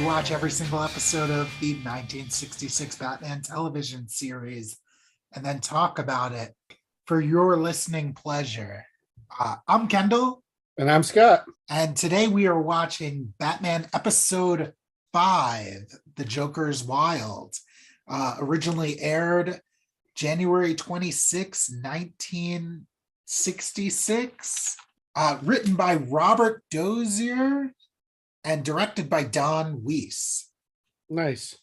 watch every single episode of the 1966 Batman television series and then talk about it for your listening pleasure. I'm Kendall. And I'm Scott. And today we are watching Batman Episode 5, The Joker's Wild. Originally aired January 26, 1966. Written by Robert Dozier and directed by Don Weiss. Nice.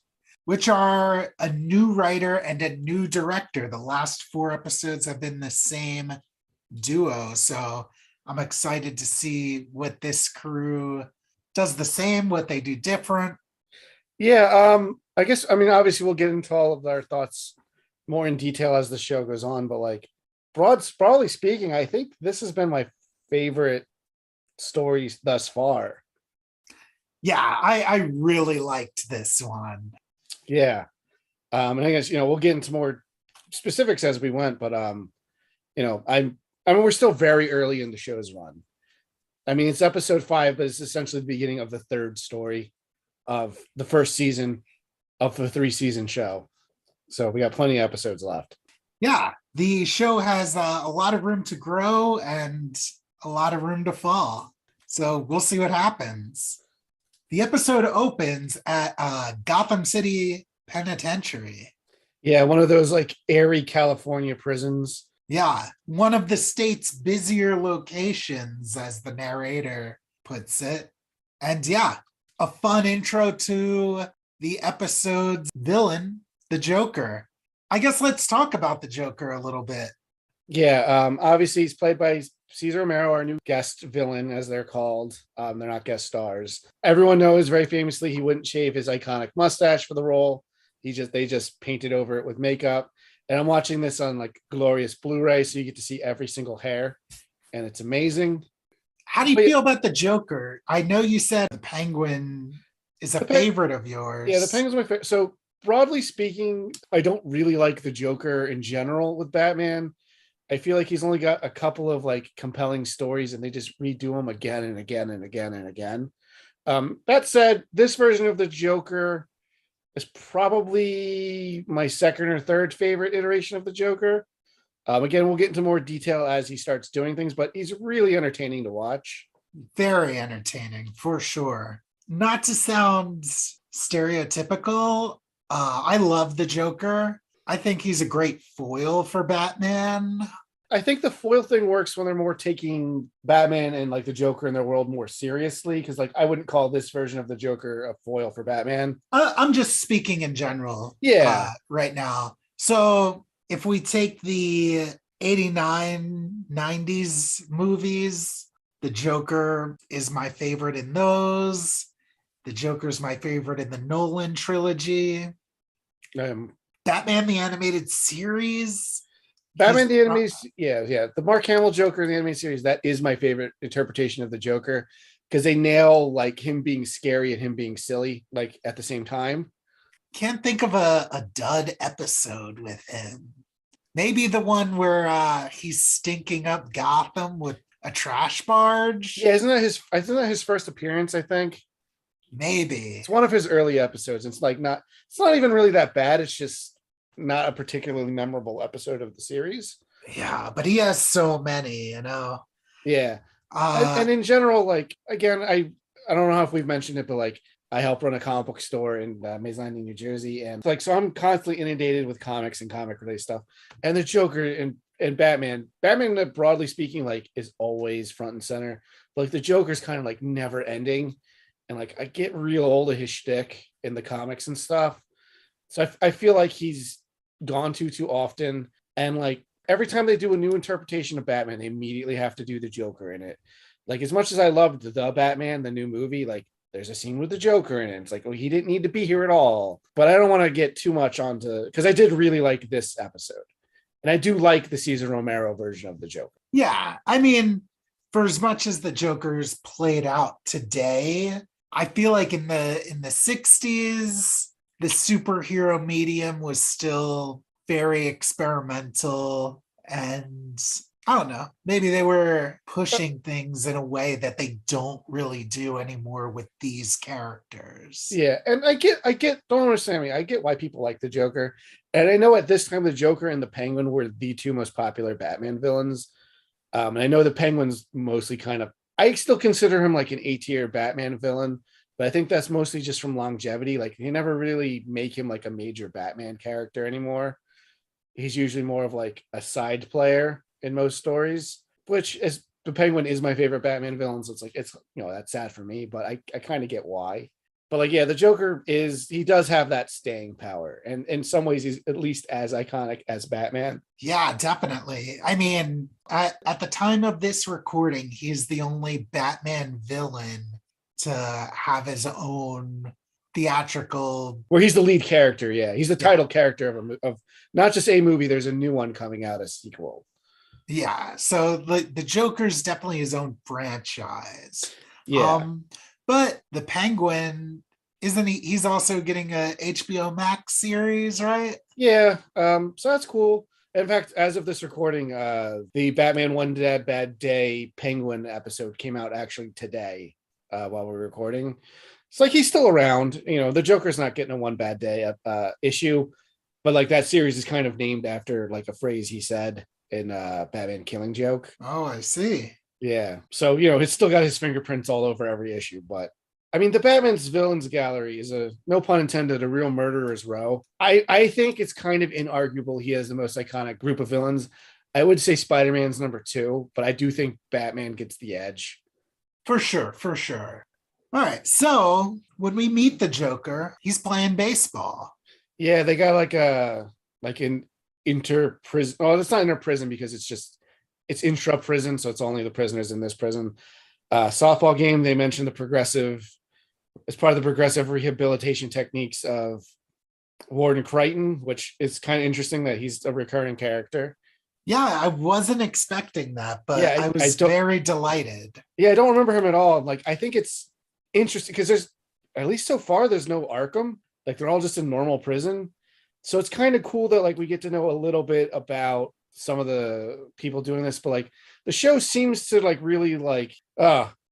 Which are a new writer and a new director. The last 4 episodes have been the same duo. So I'm excited to see what this crew does the same, what they do different. Yeah, obviously we'll get into all of our thoughts more in detail as the show goes on, but like broadly speaking, I think this has been my favorite stories thus far. Yeah, I really liked this one. Yeah. And I guess, we'll get into more specifics as we went, but we're still very early in the show's run. I mean, it's episode 5, but it's essentially the beginning of the 3rd story of the first season of the 3-season show. So we got plenty of episodes left. Yeah, the show has a lot of room to grow and a lot of room to fall. So we'll see what happens. The episode opens at Gotham City Penitentiary. Yeah, one of those like airy California prisons. Yeah, one of the state's busier locations, as the narrator puts it. And yeah, a fun intro to the episode's villain, the Joker. I guess let's talk about the Joker a little bit. Yeah, obviously he's played by Ceaser Romero, our new guest villain, as they're called. They're not guest stars. Everyone knows very famously he wouldn't shave his iconic mustache for the role. They just painted over it with makeup. And I'm watching this on like glorious Blu-ray, so you get to see every single hair, and it's amazing. How do you feel about the Joker? I know you said the Penguin is a favorite of yours. Yeah, the Penguin's my favorite. So broadly speaking, I don't really like the Joker in general with Batman. I feel like he's only got a couple of like compelling stories and they just redo them again and again and again and again. That said, this version of the Joker is probably my 2nd or 3rd favorite iteration of the Joker. Again, we'll get into more detail as he starts doing things, but he's really entertaining to watch. Very entertaining, for sure. Not to sound stereotypical, I love the Joker. I think he's a great foil for Batman. I think the foil thing works when they're more taking Batman and like the Joker in their world more seriously, because like I wouldn't call this version of the Joker a foil for Batman. I'm just speaking in general right now. So if we take the 89, 90s movies, the Joker is my favorite in those. The Joker's my favorite in the Nolan trilogy. Batman the Animated Series. Batman the Animated, yeah. The Mark Hamill Joker in the animated series, that is my favorite interpretation of the Joker, because they nail like him being scary and him being silly like at the same time. Can't think of a dud episode with him. Maybe the one where he's stinking up Gotham with a trash barge. Yeah, isn't that his first appearance, I think? Maybe. It's one of his early episodes. It's not even really that bad. It's just not a particularly memorable episode of the series. Yeah, but he has so many, Yeah. And in general, like, again, I don't know if we've mentioned it, but like I help run a comic book store in Mays Landing, New Jersey. And like, so I'm constantly inundated with comics and comic related stuff. And the Joker and Batman, broadly speaking, like is always front and center. But, like the Joker's kind of like never ending. And like, I get real old of his shtick in the comics and stuff. So I feel like he's gone too often. And like every time they do a new interpretation of Batman, they immediately have to do the Joker in it. Like as much as I loved the Batman, the new movie, like there's a scene with the Joker in it. It's like, oh, he didn't need to be here at all. But I don't want to get too much onto, because I did really like this episode. And I do like the Ceaser Romero version of the Joker. Yeah, I mean, for as much as the Joker's played out today, I feel like in the 60s, the superhero medium was still very experimental and I don't know. Maybe they were pushing things in a way that they don't really do anymore with these characters. Yeah, and I get. Don't understand me. I get why people like the Joker, and I know at this time the Joker and the Penguin were the two most popular Batman villains. And I know the Penguin's mostly kind of. I still consider him like an A-tier Batman villain, but I think that's mostly just from longevity. Like you never really make him like a major Batman character anymore. He's usually more of like a side player in most stories, which is the Penguin is my favorite Batman villain. So it's that's sad for me, but I kind of get why. But like, yeah, the Joker he does have that staying power. And in some ways he's at least as iconic as Batman. Yeah, definitely. I mean, at the time of this recording, he's the only Batman villain to have his own theatrical, where he's the lead character. Yeah, he's the title character of not just a movie. There's a new one coming out, a sequel. Yeah, so the Joker's definitely his own franchise. Yeah, but the Penguin, isn't he? He's also getting a HBO Max series, right? Yeah. So that's cool. In fact, as of this recording, the Batman One Bad Day Penguin episode came out actually today while we're recording. It's like he's still around. The Joker's not getting a One Bad Day issue, but like that series is kind of named after like a phrase he said in Batman Killing Joke. Oh, I see. Yeah. So, he's still got his fingerprints all over every issue. But I mean, the Batman's villains gallery is no pun intended, a real murderer's row. I think it's kind of inarguable he has the most iconic group of villains. I would say Spider-Man's number 2, but I do think Batman gets the edge. For sure, for sure. All right. So when we meet the Joker, he's playing baseball. Yeah, they got like an inter-prison. Oh, it's not inter-prison because it's intra-prison, so it's only the prisoners in this prison. Softball game, they mentioned as part of the progressive rehabilitation techniques of Warden Crichton, which is kind of interesting that he's a recurring character. Yeah, I wasn't expecting that, but yeah, I was very delighted. Yeah, I don't remember him at all. Like, I think it's interesting because there's, at least so far, there's no Arkham. Like, they're all just in normal prison. So it's kind of cool that like we get to know a little bit about some of the people doing this, but like the show seems to like really like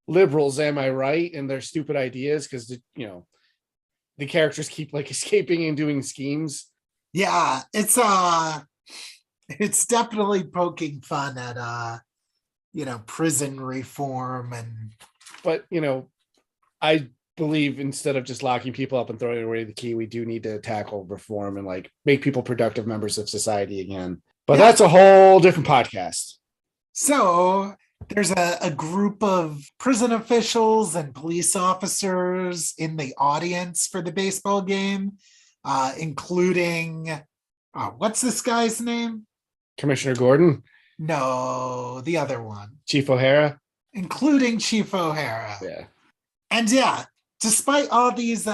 liberals, am I right, and their stupid ideas because the characters keep like escaping and doing schemes. Yeah, it's definitely poking fun at prison reform but I believe instead of just locking people up and throwing away the key, we do need to tackle reform and like make people productive members of society again. But that's a whole different podcast. So there's a group of prison officials and police officers in the audience for the baseball game, including, what's this guy's name? Commissioner Gordon? No, the other one. Chief O'Hara? Including Chief O'Hara. Yeah. And yeah, despite all these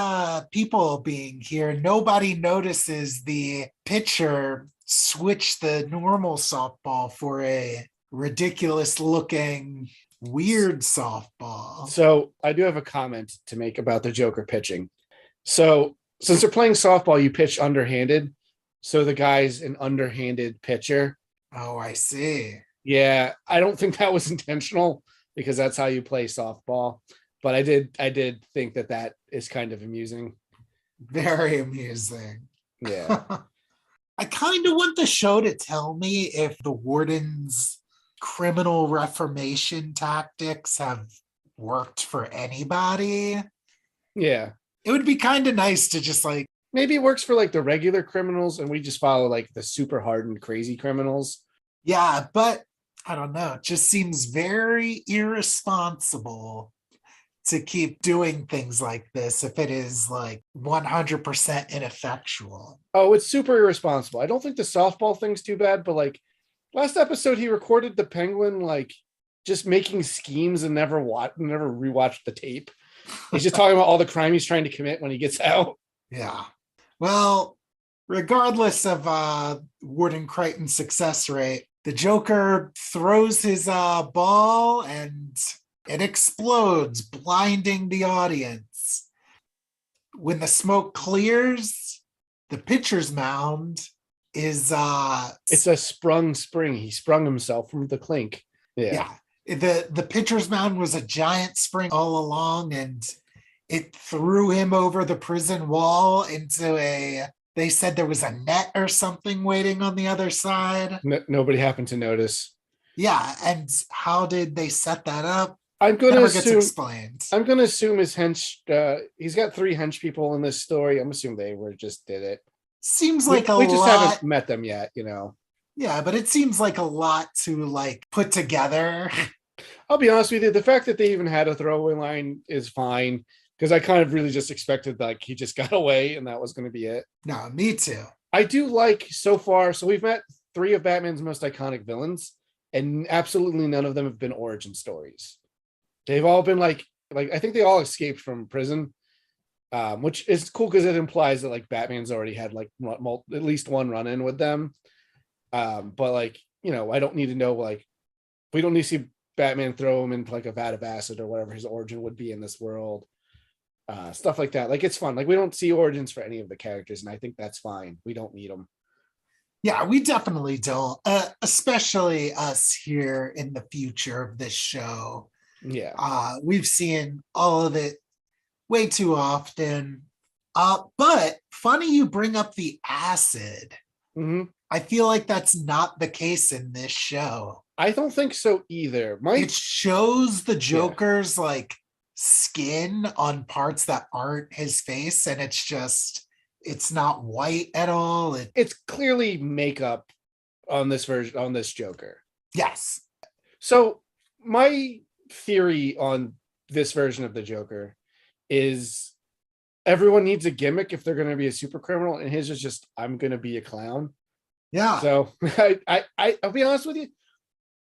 people being here, nobody notices the pitcher switch the normal softball for a ridiculous looking weird softball. So I do have a comment to make about the Joker pitching. So since they're playing softball, you pitch underhanded. So the guy's an underhanded pitcher. Oh, I see. Yeah, I don't think that was intentional because that's how you play softball. But I did think that is kind of amusing. Very amusing. Yeah. I kind of want the show to tell me if the warden's criminal reformation tactics have worked for anybody. Yeah. It would be kind of nice to just like, maybe it works for like the regular criminals and we just follow like the super hardened crazy criminals. Yeah, but I don't know. It just seems very irresponsible to keep doing things like this if it is like 100% ineffectual. Oh, it's super irresponsible. I don't think the softball thing's too bad, but like last episode, he recorded the Penguin like just making schemes and never rewatched the tape. He's just talking about all the crime he's trying to commit when he gets out. Yeah. Well, regardless of Warden Crichton's success rate, the Joker throws his ball and it explodes, blinding the audience. When the smoke clears, the pitcher's mound is it's a sprung spring. He sprung himself from the clink. Yeah. The pitcher's mound was a giant spring all along, and it threw him over the prison wall into they said there was a net or something waiting on the other side. Nobody happened to notice. Yeah, and how did they set that up? I'm gonna Never gets explained. I'm gonna assume his hench. He's got 3 hench people in this story. I'm assuming they just did it. Seems like we just haven't met them yet, Yeah, but it seems like a lot to like put together. I'll be honest with you, the fact that they even had a throwaway line is fine, because I kind of really just expected like he just got away and that was going to be it. No, me too. I do like so far. So we've met 3 of Batman's most iconic villains, and absolutely none of them have been origin stories. They've all been like I think they all escaped from prison, which is cool because it implies that like Batman's already had like at least one run in with them. But like, I don't need to know, like, we don't need to see Batman throw him into like a vat of acid or whatever his origin would be in this world. Stuff like that. Like, it's fun. Like, we don't see origins for any of the characters, and I think that's fine. We don't need them. Yeah, we definitely don't, especially us here in the future of this show. Yeah. We've seen all of it way too often. But funny you bring up the acid. Mm-hmm. I feel like that's not the case in this show. I don't think so either. It shows the Joker's like skin on parts that aren't his face, and it's not white at all. It's clearly makeup on this version, on this Joker. Yes. So my theory on this version of the Joker is everyone needs a gimmick if they're going to be a super criminal, and his is just, I'm going to be a clown. Yeah. So I'll be honest with you.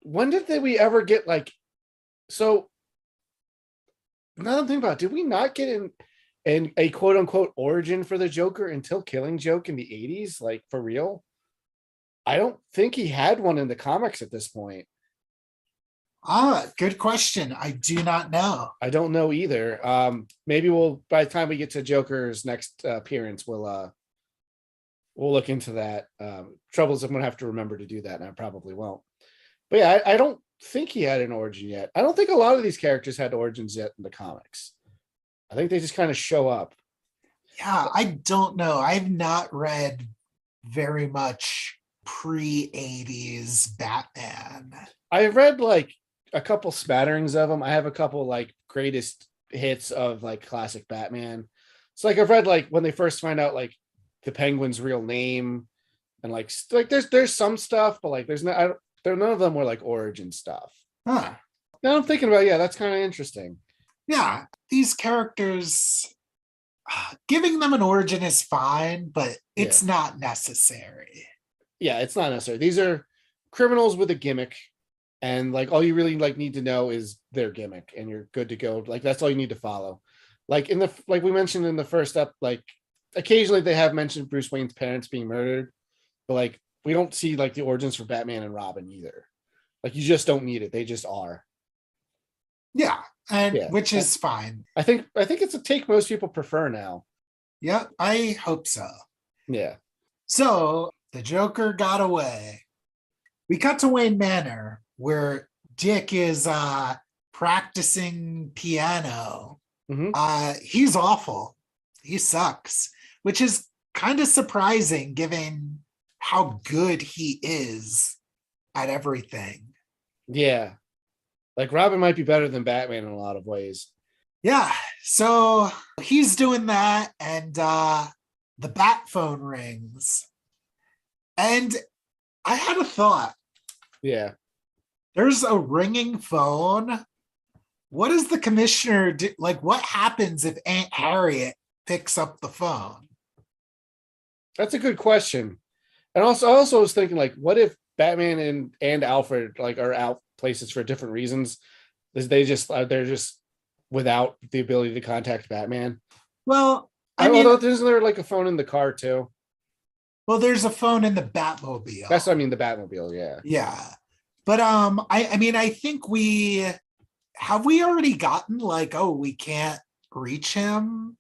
When did we ever get like, so now I'm thinking about it, did we not get in a quote unquote origin for the Joker until Killing Joke in the 80s? Like, for real? I don't think he had one in the comics at this point. Good question. I do not know. I don't know either. Maybe by the time we get to Joker's next appearance, we'll look into that. Trouble is, I'm gonna have to remember to do that, and I probably won't. But yeah, I don't think he had an origin yet. I don't think a lot of these characters had origins yet in the comics. I think they just kind of show up. Yeah, I don't know. I've not read very much pre-80s Batman. I've read like a couple smatterings of them. I have a couple like greatest hits of like classic Batman. So like I've read like when they first find out like the Penguin's real name, and like there's some stuff, but like none of them were like origin stuff. Huh. Now I'm thinking about, that's kind of interesting. Yeah, these characters, giving them an origin is fine, but it's not necessary. Yeah, it's not necessary. These are criminals with a gimmick, and like all you really like need to know is their gimmick, and you're good to go. Like, that's all you need to follow. Like like we mentioned in the first up, like occasionally they have mentioned Bruce Wayne's parents being murdered, but like we don't see like the origins for Batman and Robin either. Like, you just don't need it. They just are. Yeah, which is fine. I think it's a take most people prefer now. Yeah, I hope so. Yeah. So the Joker got away. We cut to Wayne Manor, where Dick is practicing piano. Mm-hmm. He's awful. He sucks, which is kind of surprising given how good he is at everything. Yeah. Like, Robin might be better than Batman in a lot of ways. Yeah. So he's doing that, and the bat phone rings. And I had a thought. Yeah. There's a ringing phone. What does the commissioner do? Like, what happens if Aunt Harriet picks up the phone? That's a good question. And I also was thinking, like, what if Batman and Alfred like are out places for different reasons? They're just without the ability to contact Batman. Well, isn't there like a phone in the car too? Well, there's a phone in the Batmobile. That's what I mean, the Batmobile, yeah. Yeah. But I think we already gotten like, oh, we can't reach him.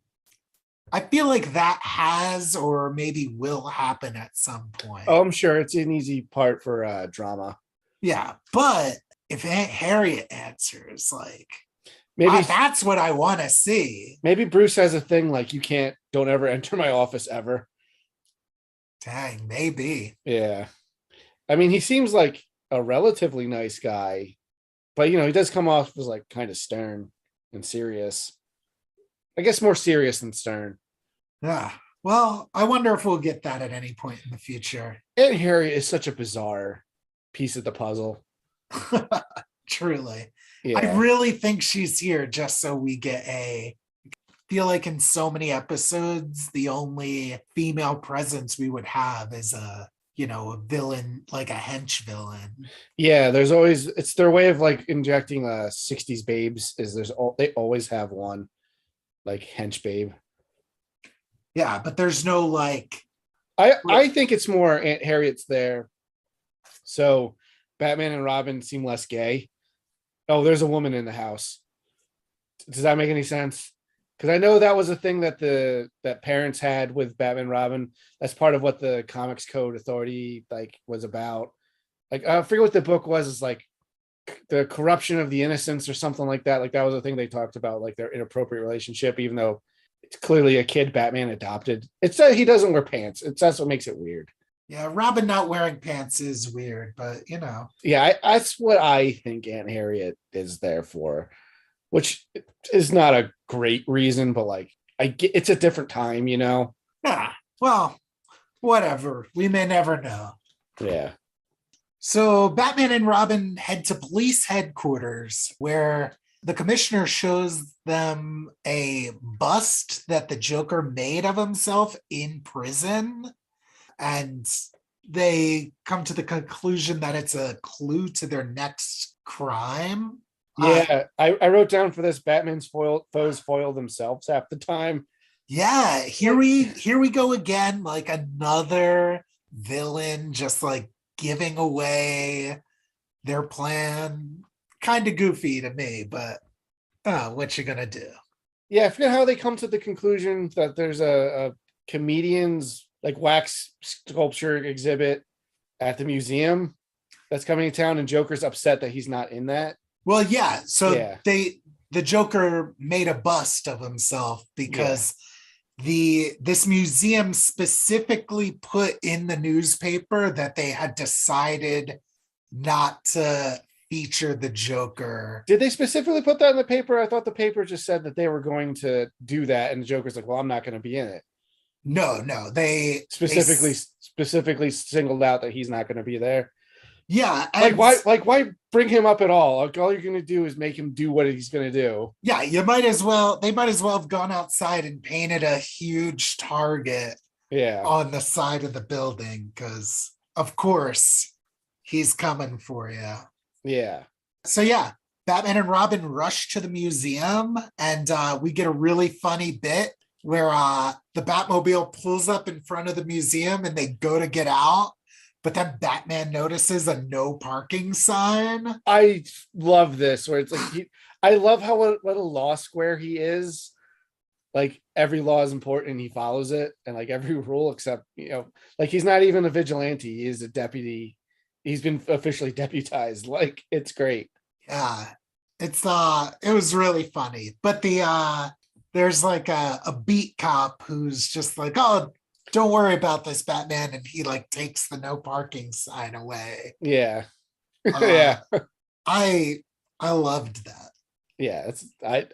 I feel like that has or maybe will happen at some point. Oh, I'm sure it's an easy part for drama. Yeah, but if Aunt Harriet answers, like, maybe that's what I want to see. Maybe Bruce has a thing like, don't ever enter my office ever. Dang, maybe. Yeah. I mean, he seems like a relatively nice guy, but he does come off as like kind of stern and serious. I guess more serious than stern. Yeah. Well, I wonder if we'll get that at any point in the future. Aunt Harriet is such a bizarre piece of the puzzle. Truly. Yeah. I really think she's here just so we get feel like in so many episodes, the only female presence we would have is a villain, like a hench villain. Yeah, it's their way of like injecting 60s babes they always have one like hench babe. Yeah, but there's no like I think it's more Aunt Harriet's there. So Batman and Robin seem less gay. Oh, there's a woman in the house. Does that make any sense? Because I know that was a thing that parents had with Batman and Robin. That's part of what the Comics Code Authority like was about. Like I forget what the book was. It's like the corruption of the innocents or something like that. Like that was a thing they talked about, like their inappropriate relationship, even though it's clearly a kid Batman adopted. It's that he doesn't wear pants. That's what makes it weird. Yeah, Robin not wearing pants is weird, but Yeah, that's what I think Aunt Harriet is there for, which is not a great reason, but like I get it's a different time, Yeah, well, whatever. We may never know. Yeah. So Batman and Robin head to police headquarters where the commissioner shows them a bust that the Joker made of himself in prison. And they come to the conclusion that it's a clue to their next crime. Yeah, I wrote down for this, Batman's foes foil themselves half the time. Yeah, here we go again, like another villain just like giving away their plan. Kind of goofy to me, but what you gonna do? Yeah, I forget how they come to the conclusion that there's a comedian's like wax sculpture exhibit at the museum that's coming to town, and Joker's upset that he's not in that. Well, yeah. So the Joker made a bust of himself because this museum specifically put in the newspaper that they had decided not to feature the Joker. Did they specifically put that in the paper? I thought the paper just said that they were going to do that, and the Joker's like, well, I'm not going to be in it. No, they specifically singled out that he's not going to be there. Yeah, why bring him up at all? Like, all you're going to do is make him do what he's going to do. Yeah, they might as well have gone outside and painted a huge target on the side of the building, because of course he's coming for you. Yeah. So yeah, Batman and Robin rush to the museum, and we get a really funny bit where the Batmobile pulls up in front of the museum and they go to get out, but then Batman notices a no parking sign. I love this, where it's like, I love how what a law square he is. Like every law is important and he follows it, and like every rule except, like he's not even a vigilante. He is a deputy. He's been officially deputized. Like, it's great. Yeah, it was really funny. But there's like a beat cop who's just like, oh, don't worry about this, Batman, and he like takes the no parking sign away. Yeah. Yeah. I loved that. Yeah,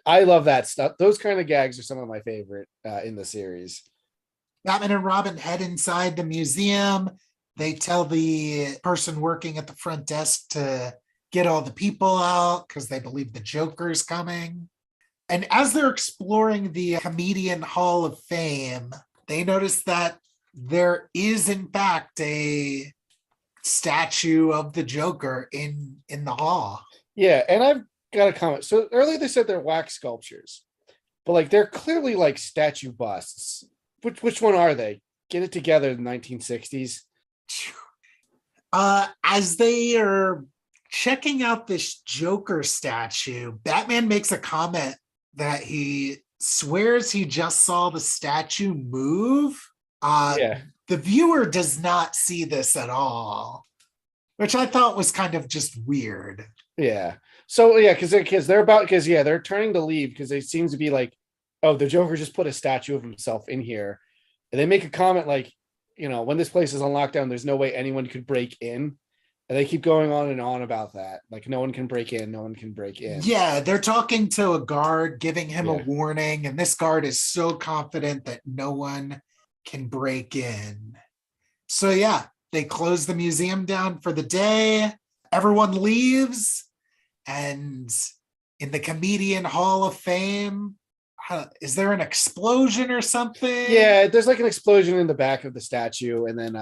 I love that stuff. Those kind of gags are some of my favorite in the series. Batman and Robin head inside the museum. They tell the person working at the front desk to get all the people out because they believe the Joker's coming. And as they're exploring the Comedian Hall of Fame, they notice that there is, in fact, a statue of the Joker in the hall. Yeah, and I've got a comment. So earlier they said they're wax sculptures, but like they're clearly like statue busts. Which one are they? Get it together in the 1960s. As they are checking out this Joker statue, Batman makes a comment that he swears he just saw the statue move. Yeah. The viewer does not see this at all, which I thought was kind of just weird. Yeah. So yeah, because they're turning to leave because it seems to be like, oh, the Joker just put a statue of himself in here, and they make a comment like, when this place is on lockdown, there's no way anyone could break in, and they keep going on and on about that, like no one can break in, no one can break in. Yeah, they're talking to a guard, giving him a warning, and this guard is so confident that no one can break in. So yeah, they close the museum down for the day. Everyone leaves, and in the Comedian Hall of Fame, is there an explosion or something? Yeah, there's like an explosion in the back of the statue, and then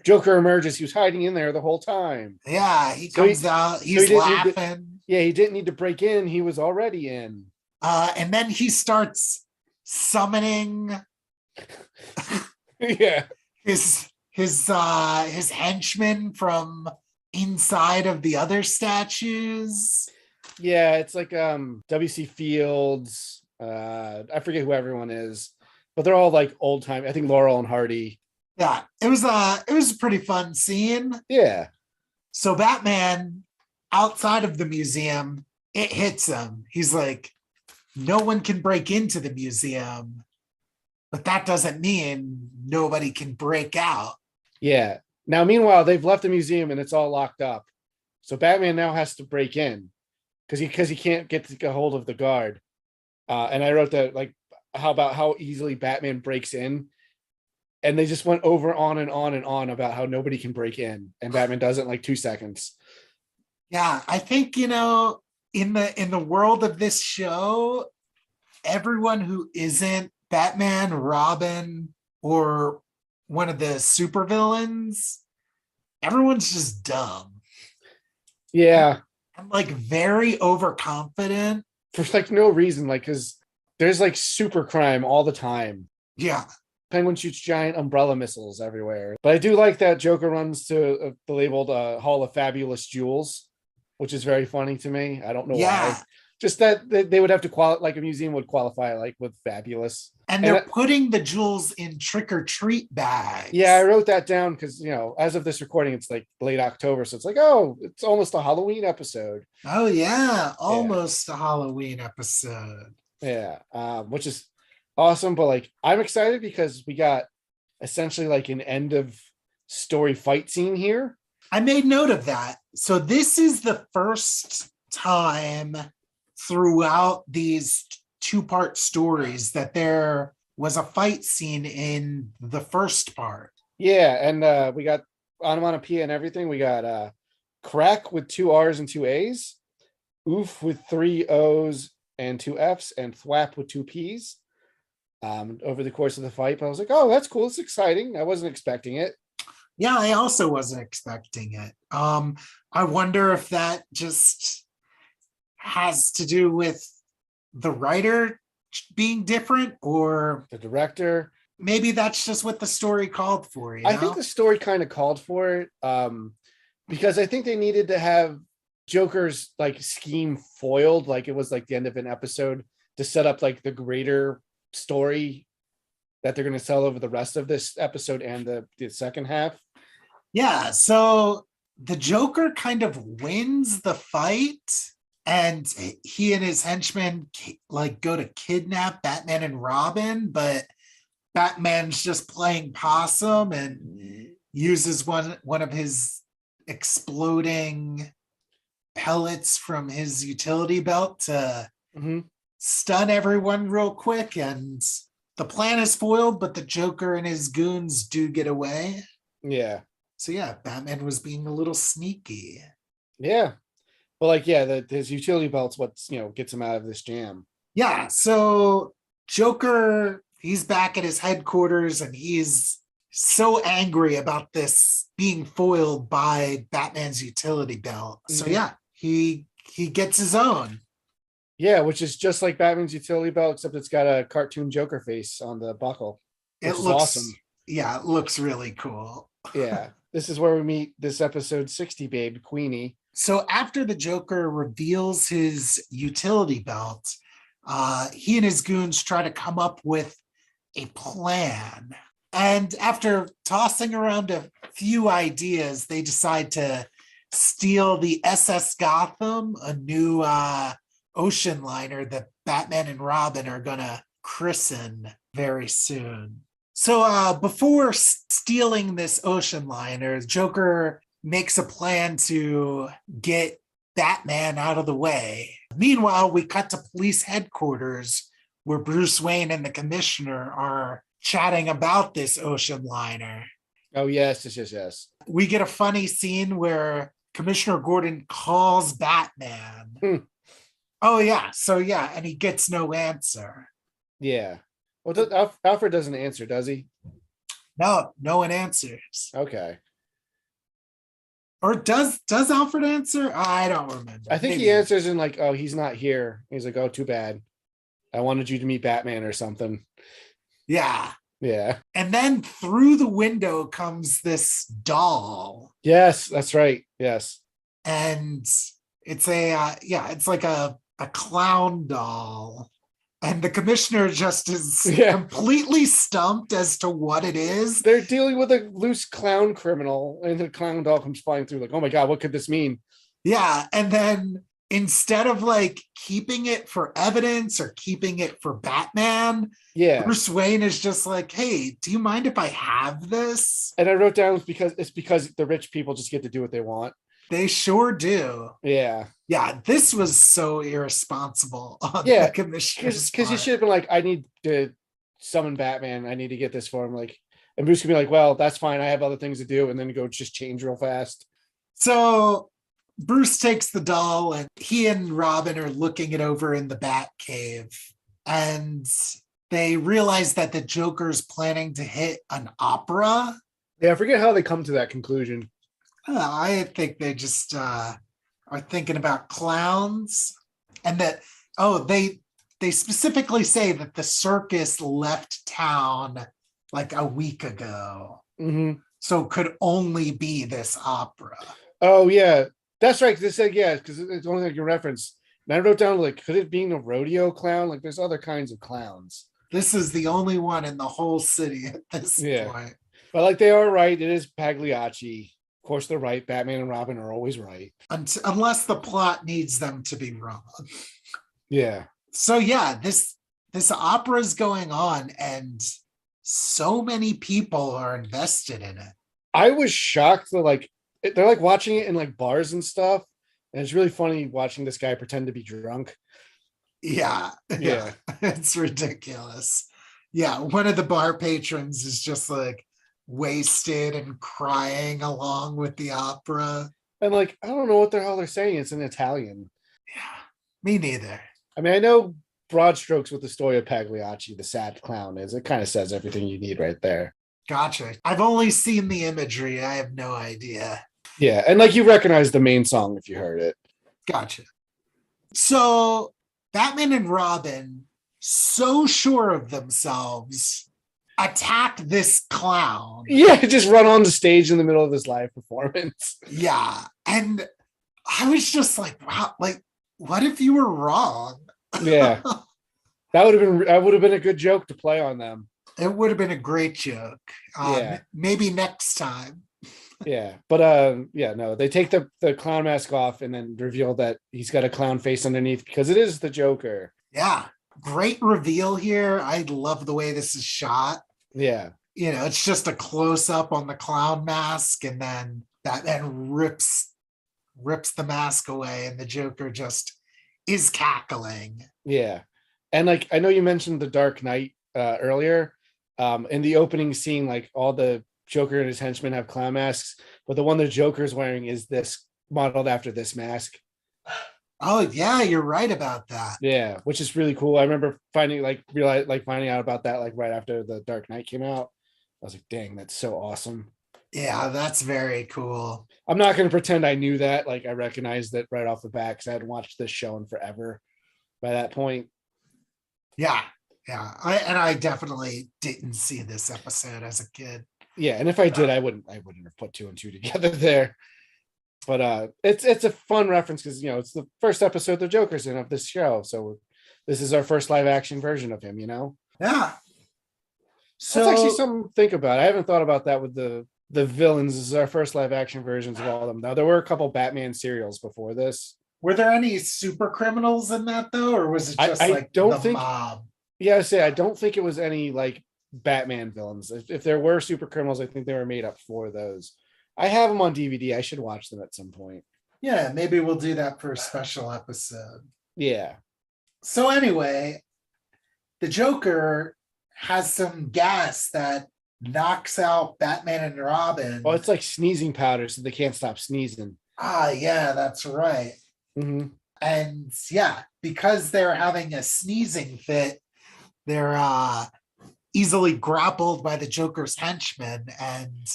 Joker emerges. He was hiding in there the whole time. Yeah, he comes out. He's laughing. He didn't need to break in. He was already in. And then he starts summoning yeah, his henchmen from inside of the other statues. Yeah, it's like W.C. Fields. I forget who everyone is, but they're all like old time. I think Laurel and Hardy. Yeah, it was a pretty fun scene. Yeah. So Batman, outside of the museum, it hits him. He's like, no one can break into the museum, but that doesn't mean nobody can break out. Yeah. Now, meanwhile, they've left the museum and it's all locked up. So Batman now has to break in because he can't get a hold of the guard. And I wrote that, like, how easily Batman breaks in. And they just went on and on about how nobody can break in, and Batman does it in like 2 seconds. Yeah, I think, in the world of this show, everyone who isn't Batman, Robin, or one of the supervillains, everyone's just dumb. Yeah. I'm like very overconfident. For like no reason, like, because there's like super crime all the time. Yeah. Penguin shoots giant umbrella missiles everywhere. But I do like that Joker runs to the labeled Hall of Fabulous Jewels, which is very funny to me. I don't know why. Just that they would have to qualify, like a museum would qualify like with fabulous. And they're putting the jewels in trick-or-treat bags. Yeah, I wrote that down because, as of this recording, it's like late October. So it's like, oh, it's almost a Halloween episode. Oh, yeah. Almost a Halloween episode. Yeah. Which is awesome. But like, I'm excited because we got essentially like an end of story fight scene here. I made note of that. So this is the first time throughout these two-part stories that there was a fight scene in the first part. Yeah, and we got onomatopoeia and everything. We got crack with 2 R's and 2 A's, oof with 3 O's and 2 F's, and thwap with 2 P's over the course of the fight. But I was like, oh, that's cool. It's exciting. I wasn't expecting it. Yeah, I also wasn't expecting it. I wonder if that just has to do with the writer being different or the director. Maybe that's just what the story called for. I think the story kind of called for it because I think they needed to have Joker's like scheme foiled, like it was like the end of an episode, to set up like the greater story that they're going to tell over the rest of this episode and the second half. Yeah, so the Joker kind of wins the fight, and he and his henchmen like go to kidnap Batman and Robin, but Batman's just playing possum and uses one of his exploding pellets from his utility belt to stun everyone real quick, and the plan is foiled, but the Joker and his goons do get away. Yeah. So yeah, Batman was being a little sneaky. Yeah. Well, like, yeah, his utility belt's what, gets him out of this jam. Yeah. So Joker, he's back at his headquarters and he's so angry about this being foiled by Batman's utility belt. So yeah, he gets his own. Yeah, which is just like Batman's utility belt, except it's got a cartoon Joker face on the buckle. It looks awesome. Yeah, it looks really cool. Yeah. This is where we meet this episode 60 babe, Queenie. So after the Joker reveals his utility belt, he and his goons try to come up with a plan. And after tossing around a few ideas, they decide to steal the SS Gotham, a new ocean liner that Batman and Robin are going to christen very soon. So before stealing this ocean liner, Joker makes a plan to get Batman out of the way. Meanwhile, we cut to police headquarters where Bruce Wayne and the commissioner are chatting about this ocean liner. Oh, yes. We get a funny scene where Commissioner Gordon calls Batman. Oh, yeah. So, yeah. And he gets no answer. Yeah. Well, Alfred doesn't answer, does he? No one answers. Okay. Or does Alfred answer? I don't remember. I think he answers in like, oh, he's not here. He's like, oh, too bad. I wanted you to meet Batman or something. Yeah. Yeah. And then through the window comes this doll. Yes, that's right. Yes. And it's it's like a clown doll. And the commissioner just is completely stumped as to what it is. They're dealing with a loose clown criminal, and the clown doll comes flying through like, oh my God, what could this mean? Yeah. And then instead of like keeping it for evidence or keeping it for Batman, Bruce Wayne is just like, hey, do you mind if I have this? And I wrote down it's because the rich people just get to do what they want. They sure do. Yeah. Yeah, this was so irresponsible on the commissioner's part. Because you should have been like, I need to summon Batman. I need to get this for him. Like, and Bruce can be like, well, that's fine. I have other things to do. And then go just change real fast. So Bruce takes the doll and he and Robin are looking it over in the Batcave. And they realize that the Joker's planning to hit an opera. Yeah, I forget how they come to that conclusion. I think they just are thinking about clowns, and that they specifically say that the circus left town like a week ago, so it could only be this opera. Oh yeah, that's right. They said because it's only like a reference. And I wrote down like, could it be a rodeo clown? Like, there's other kinds of clowns. This is the only one in the whole city at this point. But like, they are right. It is Pagliacci. Of course, they're right. Batman and Robin are always right. Unless the plot needs them to be wrong. Yeah. So yeah, this opera is going on and so many people are invested in it. I was shocked that they're like watching it in like bars and stuff. And it's really funny watching this guy pretend to be drunk. Yeah. It's ridiculous. Yeah. One of the bar patrons is just like wasted and crying along with the opera. And like, I don't know what the hell they're saying. It's in Italian. Yeah, me neither. I mean, I know broad strokes what the story of Pagliacci, the sad clown, is. It kind of says everything you need right there. Gotcha. I've only seen the imagery. I have no idea. Yeah, and like, you recognize the main song if you heard it. Gotcha. So Batman and Robin, so sure of themselves, attack this clown. Yeah, just run on the stage in the middle of this live performance. Yeah. And I was just like, wow, like, what if you were wrong? Yeah. That would have been a good joke to play on them. It would have been a great joke. Maybe next time. Yeah. But no, they take the clown mask off and then reveal that he's got a clown face underneath because it is the Joker. Yeah. Great reveal here. I love the way this is shot. Yeah. It's just a close up on the clown mask, and then Batman rips the mask away, and the Joker just is cackling. Yeah. And like, I know you mentioned the Dark Knight earlier. In the opening scene, like, all the Joker and his henchmen have clown masks, but the one the Joker's wearing is this, modeled after this mask. Oh yeah, you're right about that. Yeah, which is really cool. I remember finding out about that like right after the Dark Knight came out. I was like, dang, that's so awesome. Yeah, that's very cool. I'm not going to pretend I knew that. Like, I recognized it right off the bat because I hadn't watched this show in forever by that point. Yeah. I definitely didn't see this episode as a kid. Yeah, and if I did, I wouldn't have put two and two together there. But it's a fun reference because it's the first episode the Joker's in of this show, so this is our first live action version of him, you know? Yeah. So that's actually something to think about. I haven't thought about that with the villains. This is our first live action versions of all of them. Now, there were a couple Batman serials before this. Were there any super criminals in that though, or was it just mob? Yeah, I don't think it was any like Batman villains. If there were super criminals, I think they were made up for those. I have them on DVD. I should watch them at some point. Yeah, maybe we'll do that for a special episode. Yeah. So anyway, the Joker has some gas that knocks out Batman and Robin. Oh, it's like sneezing powder, so they can't stop sneezing. Yeah, that's right. Mm-hmm. And yeah, because they're having a sneezing fit, they're easily grappled by the Joker's henchmen, and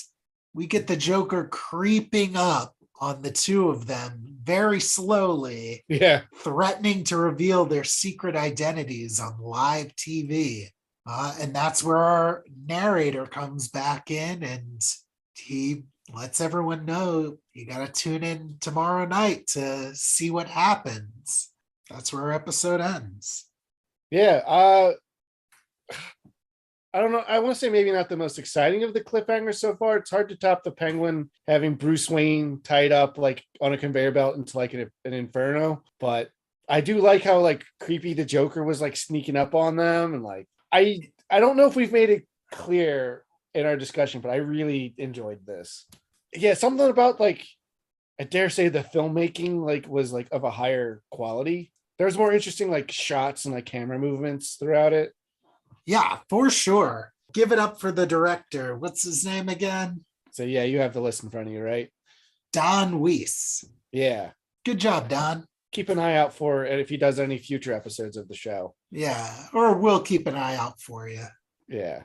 we get the Joker creeping up on the two of them very slowly, threatening to reveal their secret identities on live TV. And that's where our narrator comes back in, and he lets everyone know you got to tune in tomorrow night to see what happens. That's where our episode ends. Yeah. I don't know. I want to say maybe not the most exciting of the cliffhangers so far. It's hard to top the Penguin having Bruce Wayne tied up like on a conveyor belt into like an inferno. But I do like how like creepy the Joker was like sneaking up on them. And like, I don't know if we've made it clear in our discussion, but I really enjoyed this. Yeah, something about like, I dare say the filmmaking like was like of a higher quality. There's more interesting like shots and like camera movements throughout it. Yeah, for sure. Give it up for the director. What's his name again? So yeah, you have the list in front of you, right? Don Weiss. Yeah. Good job, Don. Keep an eye out for it if he does any future episodes of the show. Yeah, or we'll keep an eye out for you. Yeah.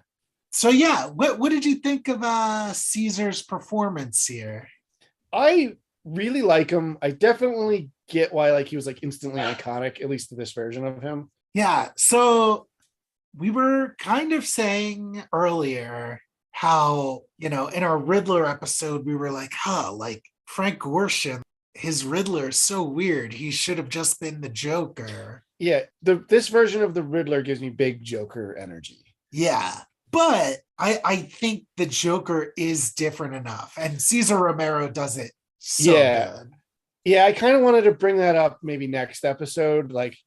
So yeah, what did you think of Ceasar's performance here? I really like him. I definitely get why like he was like instantly iconic, at least in this version of him. Yeah, so we were kind of saying earlier how, you know, in our Riddler episode, we were like, like Frank Gorshin, his Riddler is so weird. He should have just been the Joker. Yeah, this version of the Riddler gives me big Joker energy. Yeah, but I think the Joker is different enough, and Ceaser Romero does it so good. Yeah, I kind of wanted to bring that up maybe next episode, like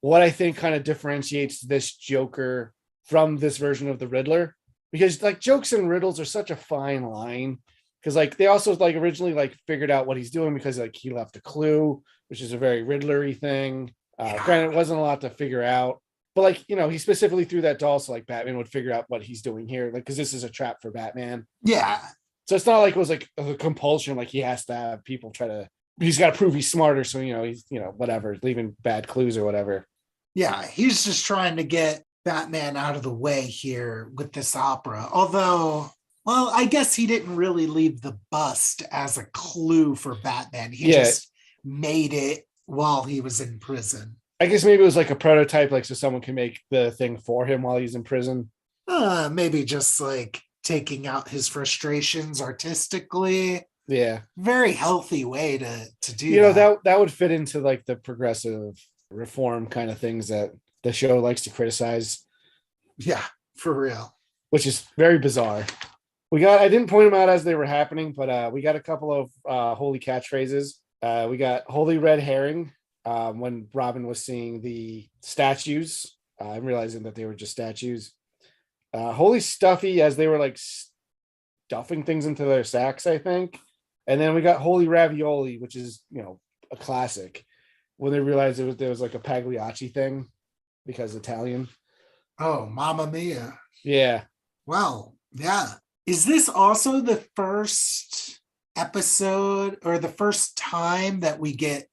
what I think kind of differentiates this Joker from this version of the Riddler, because like jokes and riddles are such a fine line, because like they also like originally like figured out what he's doing because like he left a clue, which is a very Riddler-y thing. Granted, it wasn't a lot to figure out, but like, you know, he specifically threw that doll so like Batman would figure out what he's doing here, like because this is a trap for Batman. Yeah. So it's not like it was like a compulsion, like he has to have people try to, he's got to prove he's smarter, so you know he's, you know, whatever, leaving bad clues or whatever. Yeah, he's just trying to get Batman out of the way here with this opera. Although, well, I guess he didn't really leave the bust as a clue for Batman. He just made it while he was in prison. I guess maybe it was like a prototype, like so someone can make the thing for him while he's in prison. Maybe just like taking out his frustrations artistically. Yeah. Very healthy way to do you know, that would fit into like the progressive reform kind of things that the show likes to criticize. Yeah, for real. Which is very bizarre. I didn't point them out as they were happening, but we got a couple of holy catchphrases. We got holy red herring when Robin was seeing the statues. I'm realizing that they were just statues. Holy stuffy as they were like stuffing things into their sacks, I think. And then we got holy ravioli, which is, you know, a classic, when they realized there was like a Pagliacci thing because Italian. Oh, Mamma Mia. Yeah. Well, yeah. Is this also the first episode or the first time that we get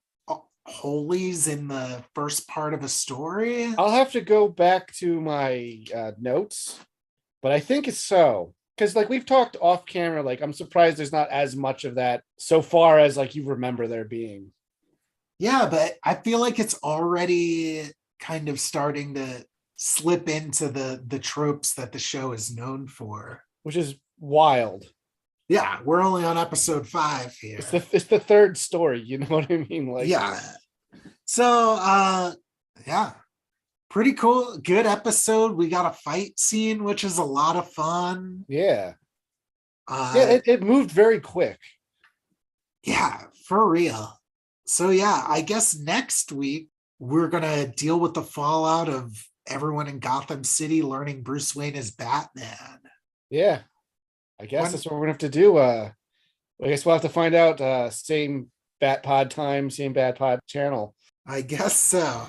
holies in the first part of a story? I'll have to go back to my notes, but I think it's so. Because like we've talked off camera, like I'm surprised there's not as much of that so far as like you remember there being. Yeah, but I feel like it's already kind of starting to slip into the tropes that the show is known for. Which is wild. Yeah, we're only on episode 5 here. It's the third story, you know what I mean? Like, yeah. So yeah. pretty cool. Good episode. We got a fight scene, which is a lot of fun. Yeah. It moved very quick. Yeah, for real. So yeah, I guess next week we're gonna deal with the fallout of everyone in Gotham City learning Bruce Wayne is Batman. Yeah. I guess that's what we're gonna have to do. I guess we'll have to find out. Same Bat Pod time, same Bat Pod channel. I guess so.